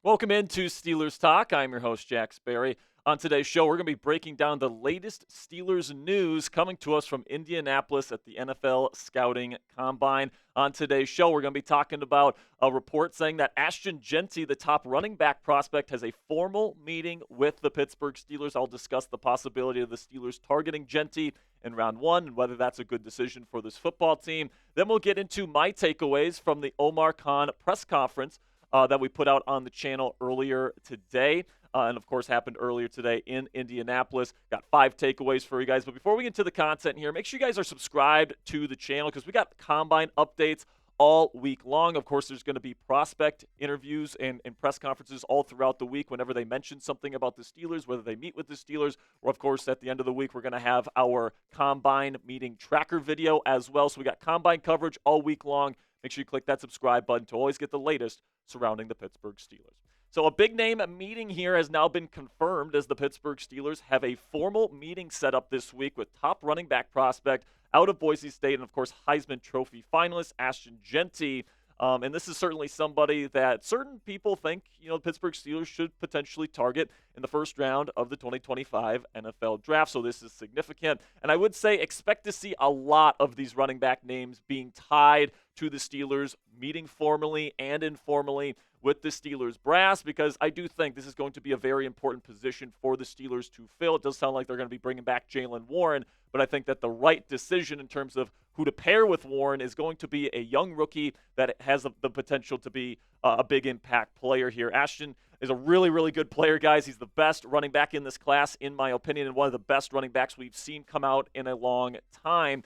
Welcome into Steelers Talk. I'm your host, Jack Sperry. On today's show, we're going to be breaking down the latest Steelers news coming to us from Indianapolis at the NFL Scouting Combine. On today's show, we're going to be talking about a report saying that Ashton Jeanty, the top running back prospect, has a formal meeting with the Pittsburgh Steelers. I'll discuss the possibility of the Steelers targeting Jeanty in round one and whether that's a good decision for this football team. Then we'll get into my takeaways from the Omar Khan press conference that we put out on the channel earlier today. And, of course, happened earlier today in Indianapolis. Got 5 takeaways for you guys. But before we get into the content here, make sure you guys are subscribed to the channel because we got Combine updates all week long. Of course, there's going to be prospect interviews and press conferences all throughout the week whenever they mention something about the Steelers, whether they meet with the Steelers, or, of course, at the end of the week, we're going to have our Combine meeting tracker video as well. So we got Combine coverage all week long. Make sure you click that subscribe button to always get the latest surrounding the Pittsburgh Steelers. So a big name meeting here has now been confirmed as the Pittsburgh Steelers have a formal meeting set up this week with top running back prospect out of Boise State and, of course, Heisman Trophy finalist Ashton Jeanty. And this is certainly somebody that certain people think, the Pittsburgh Steelers should potentially target in the first round of the 2025 NFL Draft. So this is significant. And I would say expect to see a lot of these running back names being tied to the Steelers, meeting formally and informally with the Steelers brass, because I do think this is going to be a very important position for the Steelers to fill. It does sound like they're going to be bringing back Jaylen Warren, but I think that the right decision in terms of who to pair with Warren is going to be a young rookie that has the potential to be a big impact player here. Ashton is a really, really good player, guys. He's the best running back in this class, in my opinion, and one of the best running backs we've seen come out in a long time.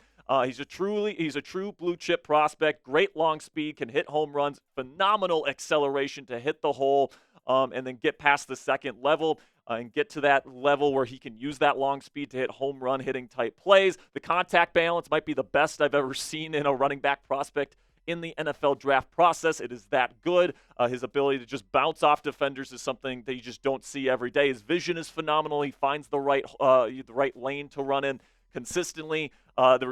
He's a true blue chip prospect. Great long speed, can hit home runs, phenomenal acceleration to hit the hole, and then get past the second level and get to that level where he can use that long speed to hit home run hitting type plays. The contact balance might be the best I've ever seen in a running back prospect in the NFL draft process. It is that good. His ability to just bounce off defenders is something that you just don't see every day. His vision is phenomenal. He finds the right lane to run in consistently.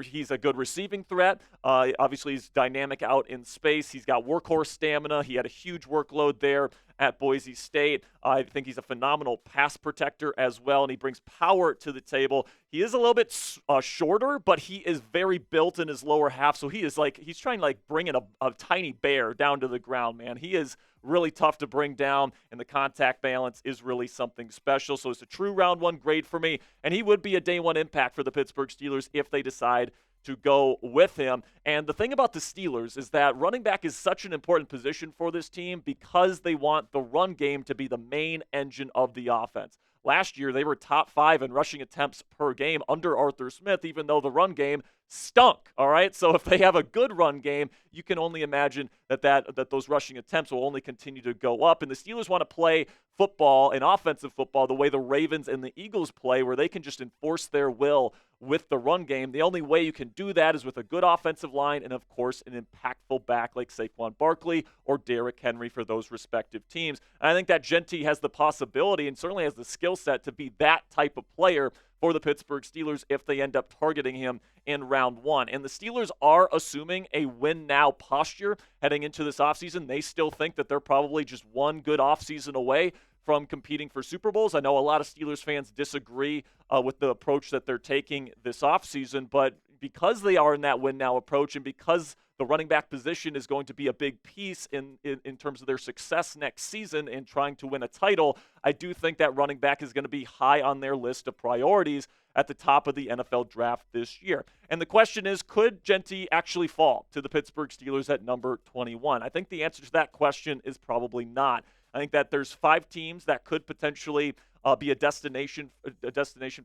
He's a good receiving threat. Obviously, he's dynamic out in space. He's got workhorse stamina. He had a huge workload there at Boise State. I think he's a phenomenal pass protector as well, and he brings power to the table. He is a little bit shorter, but he is very built in his lower half, so he's trying to bring in a tiny bear down to the ground, man. He is really tough to bring down, and the contact balance is really something special. So it's a true round one grade for me, and he would be a day one impact for the Pittsburgh Steelers if they decide to go with him. And the thing about the Steelers is that running back is such an important position for this team because they want the run game to be the main engine of the offense. Last year, they were top 5 in rushing attempts per game under Arthur Smith, even though the run game stunk, all right? So if they have a good run game, you can only imagine that those rushing attempts will only continue to go up. And the Steelers want to play football and offensive football the way the Ravens and the Eagles play, where they can just enforce their will with the run game. The only way you can do that is with a good offensive line and, of course, an impactful back like Saquon Barkley or Derrick Henry for those respective teams. And I think that Jeanty has the possibility and certainly has the skill set to be that type of player for the Pittsburgh Steelers if they end up targeting him in round one. And the Steelers are assuming a win-now posture heading into this offseason. They still think that they're probably just one good offseason away from competing for Super Bowls. I know a lot of Steelers fans disagree with the approach that they're taking this offseason, but because they are in that win-now approach and because the running back position is going to be a big piece in terms of their success next season in trying to win a title, I do think that running back is going to be high on their list of priorities at the top of the NFL draft this year. And the question is, could Jeanty actually fall to the Pittsburgh Steelers at number 21? I think the answer to that question is probably not. I think that there's 5 teams that could potentially be a destination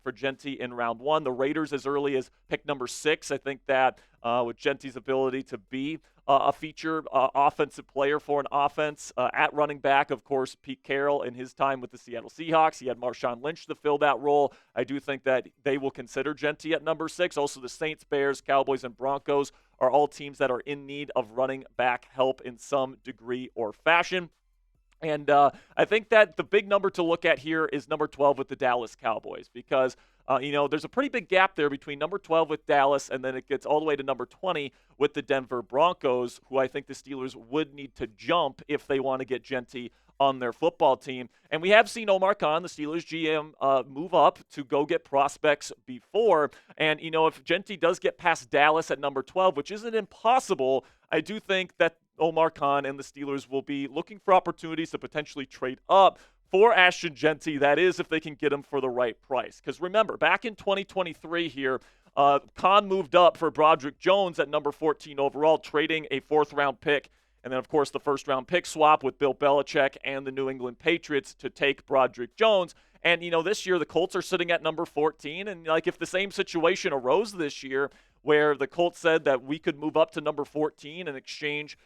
for Jeanty in round one. The Raiders as early as pick number 6. I think that with Genty's ability to be a feature offensive player for an offense at running back, of course, Pete Carroll in his time with the Seattle Seahawks, he had Marshawn Lynch to fill that role. I do think that they will consider Jeanty at number 6. Also, the Saints, Bears, Cowboys, and Broncos are all teams that are in need of running back help in some degree or fashion. And I think that the big number to look at here is number 12 with the Dallas Cowboys because, there's a pretty big gap there between number 12 with Dallas and then it gets all the way to number 20 with the Denver Broncos, who I think the Steelers would need to jump if they want to get Jeanty on their football team. And we have seen Omar Khan, the Steelers GM, move up to go get prospects before. And, if Jeanty does get past Dallas at number 12, which isn't impossible, I do think that Omar Khan and the Steelers will be looking for opportunities to potentially trade up for Ashton Jeanty. That is, if they can get him for the right price. Because remember, back in 2023 here, Khan moved up for Broderick Jones at number 14 overall, trading a fourth-round pick. And then, of course, the first-round pick swap with Bill Belichick and the New England Patriots to take Broderick Jones. And, this year the Colts are sitting at number 14. And, if the same situation arose this year where the Colts said that we could move up to number 14 in exchange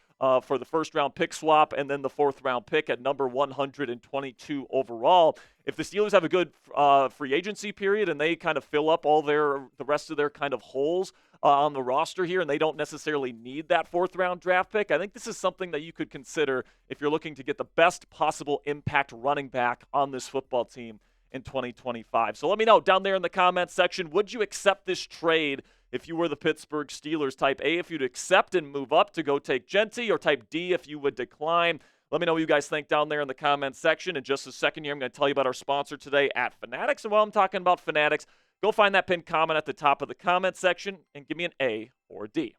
for the first-round pick swap and then the fourth-round pick at number 122 overall, if the Steelers have a good free agency period and they kind of fill up all the rest of their kind of holes on the roster here and they don't necessarily need that fourth-round draft pick, I think this is something that you could consider if you're looking to get the best possible impact running back on this football team in 2025. So let me know down there in the comments section, would you accept this trade if you were the Pittsburgh Steelers? Type A if you'd accept and move up to go take Jeanty, or type D if you would decline. Let me know what you guys think down there in the comments section. In just a second here, I'm going to tell you about our sponsor today at Fanatics. And while I'm talking about Fanatics, go find that pinned comment at the top of the comment section and give me an A or a D.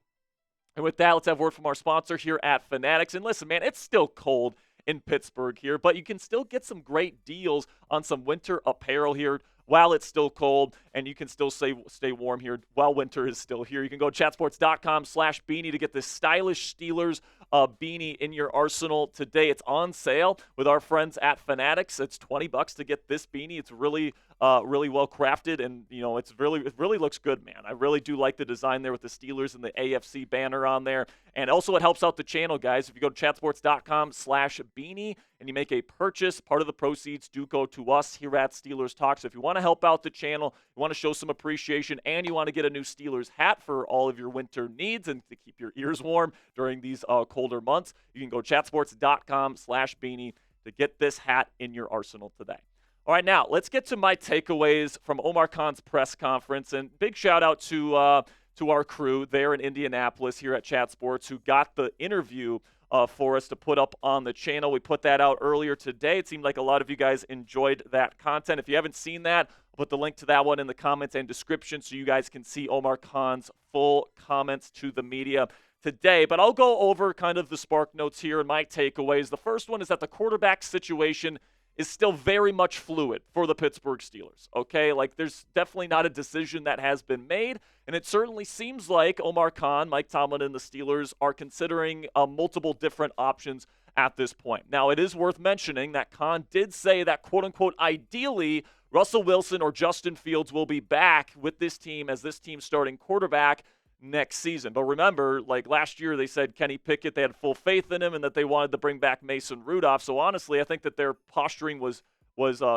And with that, let's have word from our sponsor here at Fanatics. And listen, man, it's still cold in Pittsburgh here, but you can still get some great deals on some winter apparel here while it's still cold, and you can still stay warm here while winter is still here. You can go to chatsports.com/beanie to get this stylish Steelers beanie in your arsenal today. It's on sale with our friends at Fanatics. It's $20 to get this beanie. It's really well crafted, and it really looks good, man. I really do like the design there with the Steelers and the AFC banner on there. And also, it helps out the channel, guys. If you go to chatsports.com/beanie and you make a purchase, part of the proceeds do go to us here at Steelers Talk. So if you want to help out the channel, you want to show some appreciation, and you want to get a new Steelers hat for all of your winter needs and to keep your ears warm during these colder months, you can go chatsports.com/beanie to get this hat in your arsenal today. All right, now let's get to my takeaways from Omar Khan's press conference. And big shout out to our crew there in Indianapolis here at Chat Sports who got the interview for us to put up on the channel. We put that out earlier today. It seemed like a lot of you guys enjoyed that content. If you haven't seen that, I'll put the link to that one in the comments and description so you guys can see Omar Khan's full comments to the media today. But I'll go over kind of the spark notes here and my takeaways. The first one is that the quarterback situation is still very much fluid for the Pittsburgh Steelers, okay? There's definitely not a decision that has been made, and it certainly seems like Omar Khan, Mike Tomlin, and the Steelers are considering multiple different options at this point. Now, it is worth mentioning that Khan did say that, quote-unquote, ideally, Russell Wilson or Justin Fields will be back with this team as this team's starting quarterback next season. But remember, last year they said Kenny Pickett, they had full faith in him and that they wanted to bring back Mason Rudolph. So honestly, I think that their posturing was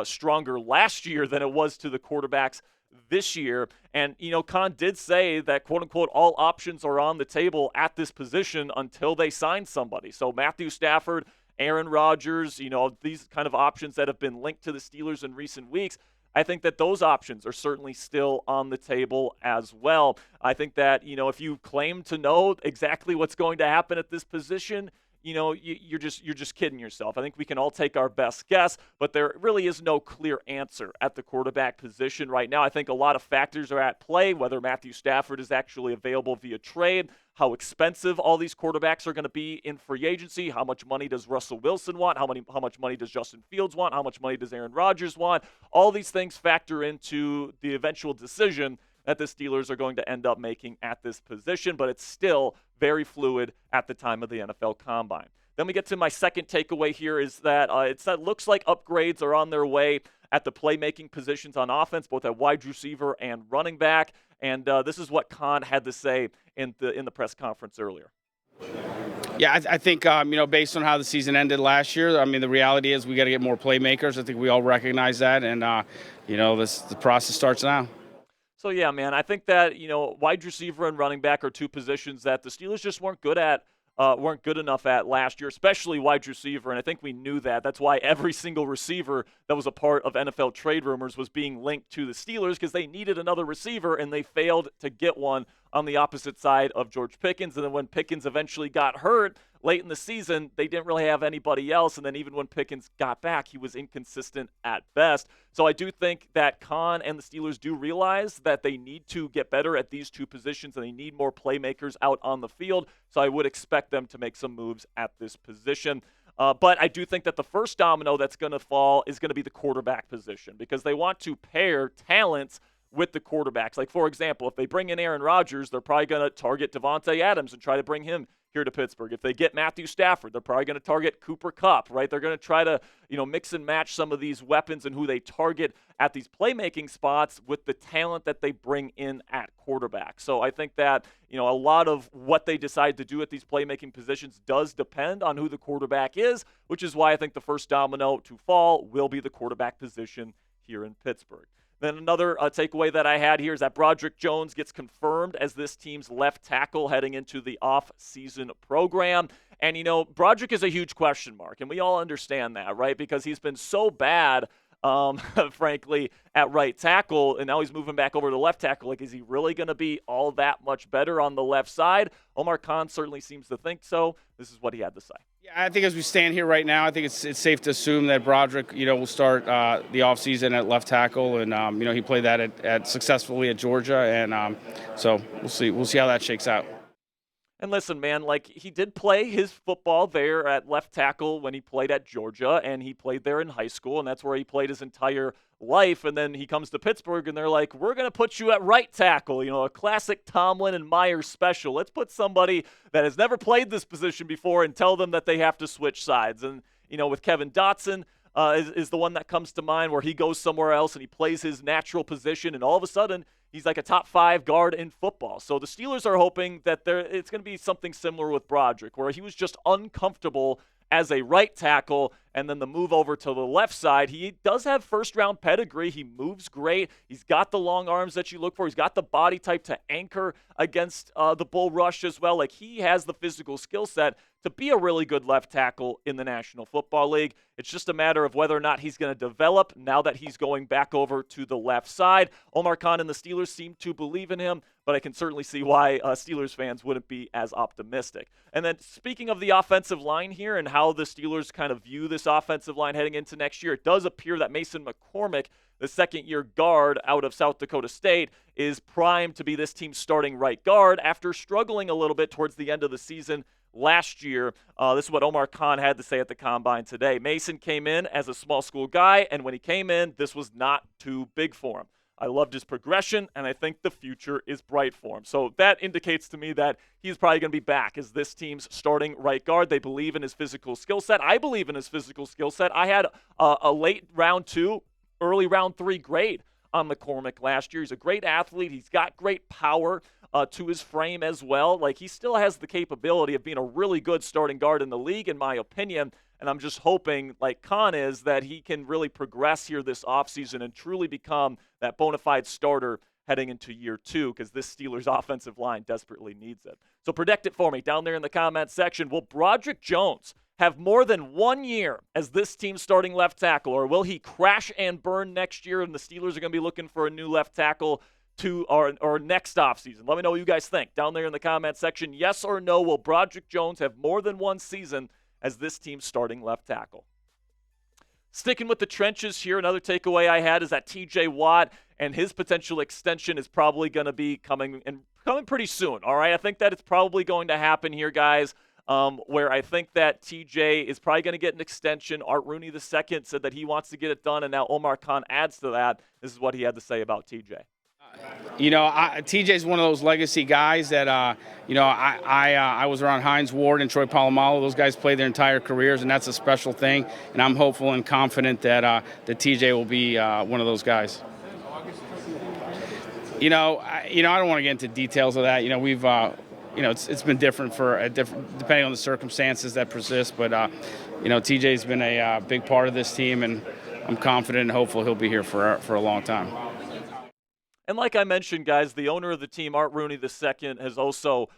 stronger last year than it was to the quarterbacks this year. And, Khan did say that, quote unquote, all options are on the table at this position until they sign somebody. So Matthew Stafford, Aaron Rodgers, these kind of options that have been linked to the Steelers in recent weeks, I think that those options are certainly still on the table as well. I think that, if you claim to know exactly what's going to happen at this position, you're just kidding yourself. I think we can all take our best guess, but there really is no clear answer at the quarterback position right now. I think a lot of factors are at play, whether Matthew Stafford is actually available via trade, how expensive all these quarterbacks are going to be in free agency, how much money does Russell Wilson want, how much money does Justin Fields want, how much money does Aaron Rodgers want. All these things factor into the eventual decision that the Steelers are going to end up making at this position, but it's still very fluid at the time of the NFL Combine. Then we get to my second takeaway here is that it looks like upgrades are on their way at the playmaking positions on offense, both at wide receiver and running back. And this is what Khan had to say in the press conference earlier. Yeah, I think, based on how the season ended last year, the reality is we got to get more playmakers. I think we all recognize that. And, the process starts now. So, yeah, man, I think that, wide receiver and running back are two positions that the Steelers just weren't good enough at last year, especially wide receiver, and I think we knew that. That's why every single receiver that was a part of NFL trade rumors was being linked to the Steelers because they needed another receiver, and they failed to get one on the opposite side of George Pickens. And then when Pickens eventually got hurt late in the season, they didn't really have anybody else. And then even when Pickens got back, he was inconsistent at best. So I do think that Khan and the Steelers do realize that they need to get better at these two positions and they need more playmakers out on the field. So I would expect them to make some moves at this position. But I do think that the first domino that's going to fall is going to be the quarterback position because they want to pair talents with the quarterbacks. Like, for example, if they bring in Aaron Rodgers, they're probably going to target Devontae Adams and try to bring him here to Pittsburgh. If they get Matthew Stafford, they're probably going to target Cooper Kupp, right? They're going to try to, mix and match some of these weapons and who they target at these playmaking spots with the talent that they bring in at quarterback. So I think that, a lot of what they decide to do at these playmaking positions does depend on who the quarterback is, which is why I think the first domino to fall will be the quarterback position here in Pittsburgh. Then another takeaway that I had here is that Broderick Jones gets confirmed as this team's left tackle heading into the off-season program. And, Broderick is a huge question mark, and we all understand that, right? Because he's been so bad, frankly, at right tackle, and now he's moving back over to left tackle. Like, is he really going to be all that much better on the left side? Omar Khan certainly seems to think so. This is what he had to say. Yeah, I think as we stand here right now, I think it's safe to assume that Broderick, will start the offseason at left tackle, and he played that at successfully at Georgia, and so we'll see how that shakes out. And listen, man, he did play his football there at left tackle when he played at Georgia, and he played there in high school, and that's where he played his entire life. And then he comes to Pittsburgh, and they're like, we're going to put you at right tackle, a classic Tomlin and Myers special. Let's put somebody that has never played this position before and tell them that they have to switch sides. And, with Kevin Dotson, is the one that comes to mind where he goes somewhere else and he plays his natural position, and all of a sudden he's like a top 5 guard in football. So the Steelers are hoping that it's going to be something similar with Broderick, where he was just uncomfortable as a right tackle, and then the move over to the left side. He does have first-round pedigree. He moves great. He's got the long arms that you look for. He's got the body type to anchor against the bull rush as well. Like, he has the physical skill set to be a really good left tackle in the National Football League. It's just a matter of whether or not he's going to develop now that he's going back over to the left side. Omar Khan and the Steelers seem to believe in him, but I can certainly see why Steelers fans wouldn't be as optimistic. And then speaking of the offensive line here and how the Steelers kind of view this offensive line heading into next year, it does appear that Mason McCormick, the second-year guard out of South Dakota State, is primed to be this team's starting right guard after struggling a little bit towards the end of the season last year. This is what Omar Khan had to say at the Combine today. Mason came in as a small school guy, and when he came in, this was not too big for him. I loved his progression, and I think the future is bright for him. So that indicates to me that he's probably going to be back as this team's starting right guard. They believe in his physical skill set. I believe in his physical skill set. I had a late round 2, early round 3 grade on McCormick last year. He's a great athlete. He's got great power to his frame as well. Like, he still has the capability of being a really good starting guard in the league, in my opinion. And I'm just hoping, like Khan is, that he can really progress here this offseason and truly become that bona fide starter heading into year 2, because this Steelers offensive line desperately needs it. So predict it for me down there in the comment section. Will Broderick Jones have more than 1 year as this team's starting left tackle, or will he crash and burn next year and the Steelers are going to be looking for a new left tackle or next offseason? Let me know what you guys think down there in the comment section. Yes or no, will Broderick Jones have more than 1 season as this team's starting left tackle? Sticking with the trenches here, another takeaway I had is that TJ Watt and his potential extension is probably going to be coming pretty soon. All right, I think that it's probably going to happen here, guys, where I think that TJ is probably going to get an extension. Art Rooney II said that he wants to get it done, and now Omar Khan adds to that. This is what he had to say about TJ. TJ's one of those legacy guys that, I was around Hines Ward and Troy Polamalu. Those guys played their entire careers, and that's a special thing. And I'm hopeful and confident that TJ will be one of those guys. I don't want to get into details of that. We've, it's been different depending on the circumstances that persist. But, TJ's been a big part of this team, and I'm confident and hopeful he'll be here for a long time. And like I mentioned, guys, the owner of the team, Art Rooney II, has also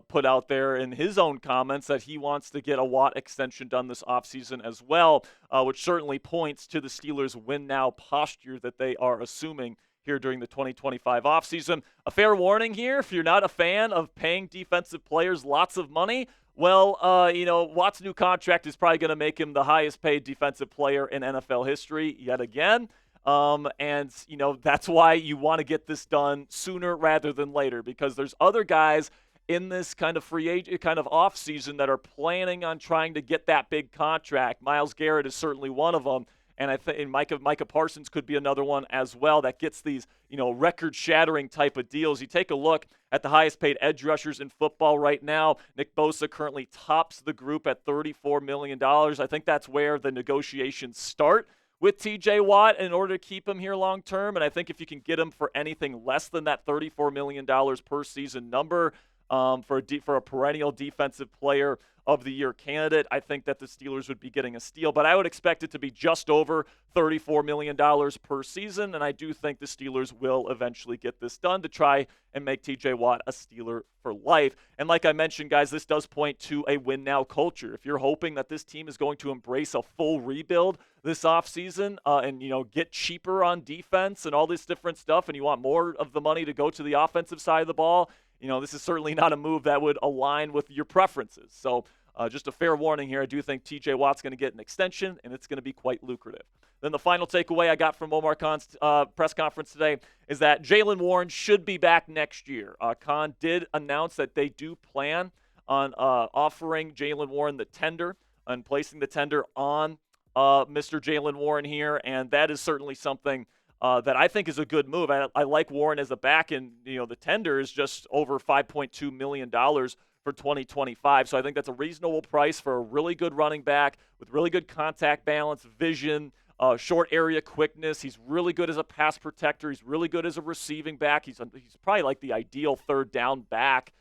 put out there in his own comments that he wants to get a Watt extension done this offseason as well, which certainly points to the Steelers' win-now posture that they are assuming here during the 2025 offseason. A fair warning here, if you're not a fan of paying defensive players lots of money, well, Watt's new contract is probably going to make him the highest paid defensive player in NFL history yet again. That's why you want to get this done sooner rather than later, because there's other guys in this kind of free agent, kind of off season that are planning on trying to get that big contract. Myles Garrett is certainly one of them. And I think Micah Parsons could be another one as well that gets these, record-shattering type of deals. You take a look at the highest-paid edge rushers in football right now. Nick Bosa currently tops the group at $34 million. I think that's where the negotiations start with T.J. Watt in order to keep him here long term. And I think if you can get him for anything less than that $34 million per season number, for a perennial defensive player of the year candidate, I think that the Steelers would be getting a steal. But I would expect it to be just over $34 million per season, and I do think the Steelers will eventually get this done to try and make T.J. Watt a Steeler for life. And like I mentioned, guys, this does point to a win-now culture. If you're hoping that this team is going to embrace a full rebuild this offseason and get cheaper on defense and all this different stuff, and you want more of the money to go to the offensive side of the ball, this is certainly not a move that would align with your preferences. So just a fair warning here. I do think T.J. Watt's going to get an extension, and it's going to be quite lucrative. Then the final takeaway I got from Omar Khan's press conference today is that Jaylen Warren should be back next year. Khan did announce that they do plan on offering Jaylen Warren the tender and placing the tender on Mr. Jaylen Warren here, and that is certainly something that I think is a good move. I like Warren as a back, and the tender is just over $5.2 million for 2025. So I think that's a reasonable price for a really good running back with really good contact balance, vision, short area quickness. He's really good as a pass protector. He's really good as a receiving back. He's probably like the ideal third down back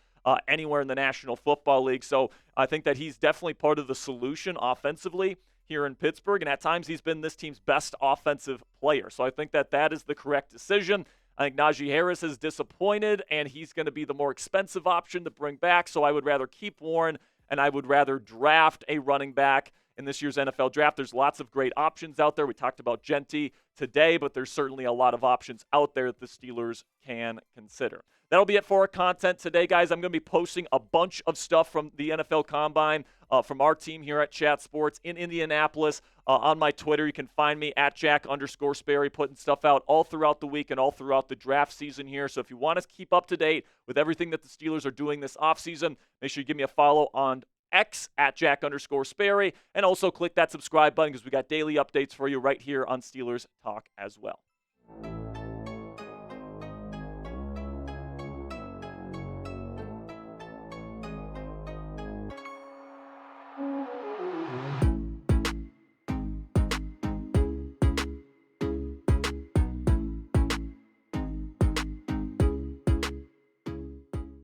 anywhere in the National Football League. So I think that he's definitely part of the solution offensively here in Pittsburgh, and at times he's been this team's best offensive player. So I think that is the correct decision. I think Najee Harris is disappointed, and he's going to be the more expensive option to bring back. So I would rather keep Warren, and I would rather draft a running back in this year's NFL draft. There's lots of great options out there. We talked about Jeanty today, but there's certainly a lot of options out there that the Steelers can consider. That'll be it for our content today, guys. I'm going to be posting a bunch of stuff from the NFL Combine from our team here at Chat Sports in Indianapolis on my Twitter. You can find me at Jack_Sperry, putting stuff out all throughout the week and all throughout the draft season here. So if you want to keep up to date with everything that the Steelers are doing this offseason, make sure you give me a follow on X at Jack_Sperry, and also click that subscribe button because we got daily updates for you right here on Steelers Talk as well.